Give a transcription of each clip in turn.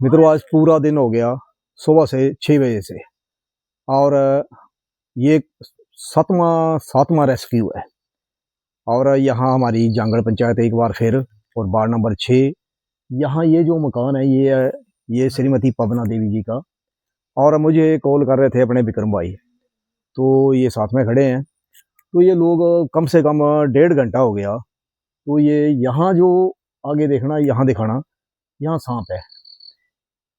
मित्रों आज पूरा दिन हो गया सुबह से 6 बजे से और ये सातवां रेस्क्यू है। और यहाँ हमारी जांगड़ पंचायत एक बार फिर और वार्ड नंबर 6 यहाँ ये जो मकान है ये श्रीमती पवना देवी जी का। और मुझे कॉल कर रहे थे अपने विक्रम भाई, तो ये साथ में खड़े हैं। तो ये लोग कम से कम 1.5 घंटा हो गया। तो ये यहाँ जो आगे देखना यहाँ दिखाना, यहाँ सांप है,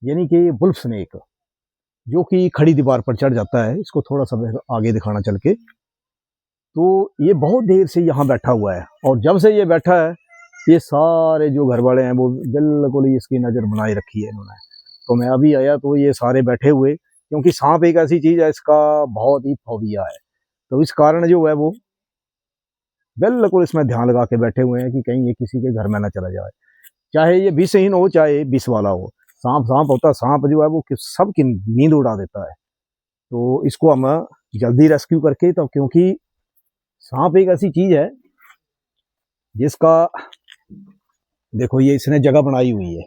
यानी कि वुल्फ स्नेक, जो कि खड़ी दीवार पर चढ़ जाता है। इसको थोड़ा सा आगे दिखाना चल के। तो ये बहुत देर से यहाँ बैठा हुआ है और जब से ये बैठा है ये सारे जो घर वाले हैं वो बिल्कुल ही इसकी नज़र बनाए रखी है इन्होंने। तो मैं अभी आया तो ये सारे बैठे हुए, क्योंकि सांप एक ऐसी चीज़ है इसका बहुत ही फोबिया है। तो इस कारण जो है वो बिल्कुल इसमें ध्यान लगा के बैठे हुए हैं कि कहीं ये किसी के घर में ना चला जाए, चाहे ये विषहीन हो चाहे विष वाला हो। सांप होता है, सांप जो है वो सबकी नींद उड़ा देता है। तो इसको हम जल्दी रेस्क्यू करके, तो क्योंकि सांप एक ऐसी चीज है जिसका देखो ये इसने जगह बनाई हुई है,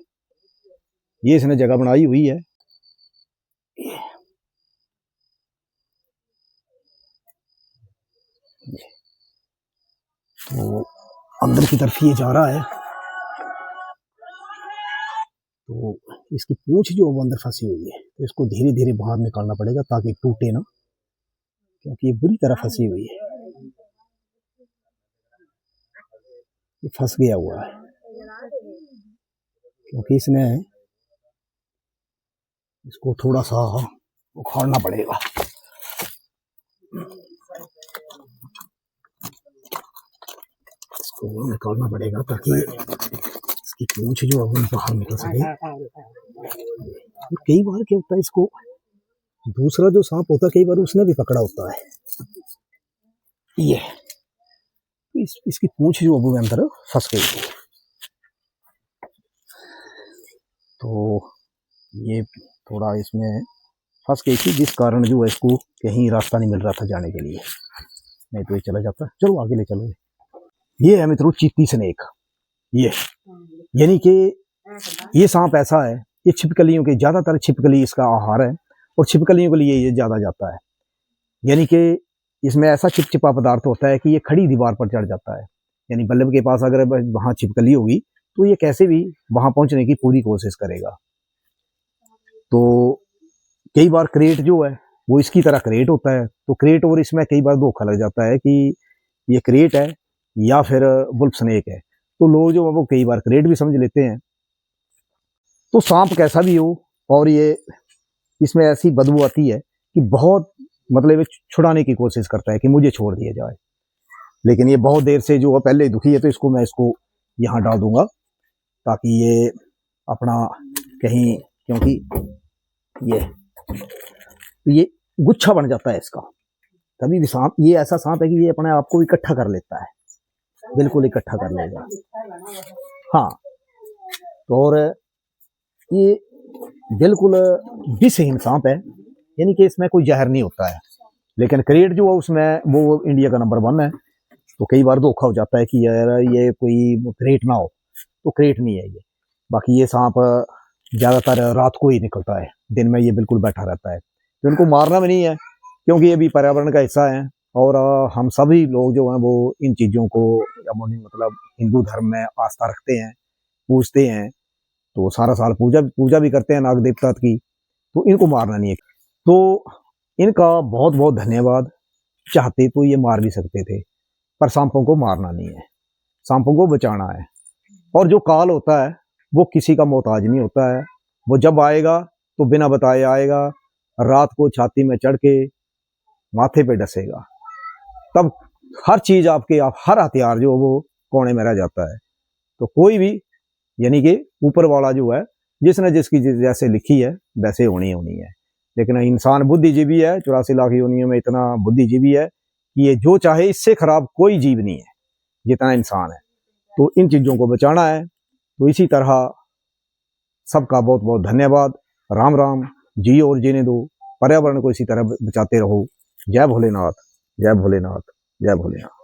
ये इसने जगह बनाई हुई है। तो अंदर की तरफ ये जा रहा है, तो इसकी पूंछ जो अंदर फंसी हुई है तो इसको धीरे धीरे बाहर निकालना पड़ेगा ताकि टूटे ना, क्योंकि ये बुरी तरह फंसी हुई है। ये फंस गया हुआ है क्योंकि इसने इसको थोड़ा सा उखाड़ना पड़ेगा। इसको निकालना पड़ेगा ताकि इसकी पूंछ जो है वो बाहर निकल सके। और कई बार क्या होता है, इसको दूसरा जो सांप होता है कई बार उसने भी पकड़ा होता है। ये इसकी पूंछ जो अब अंदर फंस गई थी, तो ये थोड़ा इसमें फंस गई थी, जिस कारण जो है इसको कहीं रास्ता नहीं मिल रहा था जाने के लिए, नहीं तो ये चला जाता। चलो आगे ले चलो। ये है मित्रों चीती स्नेक। ये यानी कि ये सांप ऐसा है, ये छिपकलियों के, ज्यादातर छिपकली इसका आहार है और छिपकलियों के लिए ये ज्यादा जाता है। यानी कि इसमें ऐसा चिपचिपा पदार्थ होता है कि ये खड़ी दीवार पर चढ़ जाता है। यानी बल्ब के पास अगर वहां छिपकली होगी तो ये कैसे भी वहां पहुंचने की पूरी कोशिश करेगा। तो कई बार क्रेट जो है वो इसकी तरह क्रेट होता है, तो क्रेट और इसमें कई बार धोखा लग जाता है कि ये क्रेट है या फिर वुल्फ स्नेक है। तो लोग जो है वो कई बार क्रेट भी समझ लेते हैं। तो सांप कैसा भी हो, और ये इसमें ऐसी बदबू आती है कि बहुत मतलब छुड़ाने की कोशिश करता है कि मुझे छोड़ दिया जाए, लेकिन ये बहुत देर से जो है पहले दुखी है। तो मैं इसको यहाँ डाल दूंगा ताकि ये अपना कहीं, क्योंकि ये गुच्छा बन जाता है इसका। कभी भी सांप ये ऐसा सांप है कि ये अपने आप को इकट्ठा कर लेता है, बिल्कुल इकट्ठा कर लेगा। हाँ, तो और ये बिल्कुल विषहीन सांप है, यानी कि इसमें कोई जहर नहीं होता है। लेकिन क्रेट जो है उसमें वो इंडिया का नंबर 1 है। तो कई बार धोखा हो जाता है कि यार ये कोई क्रेट ना हो, तो क्रेट नहीं है ये। बाकी ये सांप ज्यादातर रात को ही निकलता है, दिन में ये बिल्कुल बैठा रहता है। तो इनको मारना भी नहीं है, क्योंकि ये भी पर्यावरण का हिस्सा है। और हम सभी लोग जो हैं वो इन चीजों को मतलब हिंदू धर्म में आस्था रखते हैं, पूजते हैं, तो सारा साल पूजा भी करते हैं नाग देवता की। तो इनको मारना नहीं है। तो इनका बहुत बहुत धन्यवाद। चाहते तो ये मार भी सकते थे, पर सांपों को मारना नहीं है, सांपों को बचाना है। और जो काल होता है वो किसी का मोहताज नहीं होता है। वो जब आएगा तो बिना बताए आएगा, रात को छाती में चढ़ के माथे पे डसेगा, तब हर चीज हर हथियार जो वो कोने में रह जाता है। तो कोई भी, यानी कि ऊपर वाला जो है जिसने जिसकी जैसे लिखी है वैसे होनी है। लेकिन इंसान बुद्धिजीवी है, 84 लाख योनियों में इतना बुद्धिजीवी है कि ये जो चाहे, इससे खराब कोई जीव नहीं है जितना इंसान है। तो इन चीजों को बचाना है। तो इसी तरह सबका बहुत बहुत धन्यवाद। राम राम, जियो और जीने दो, पर्यावरण को इसी तरह बचाते रहो। जय भोलेनाथ, जय भोलेनाथ, जय भोलेनाथ।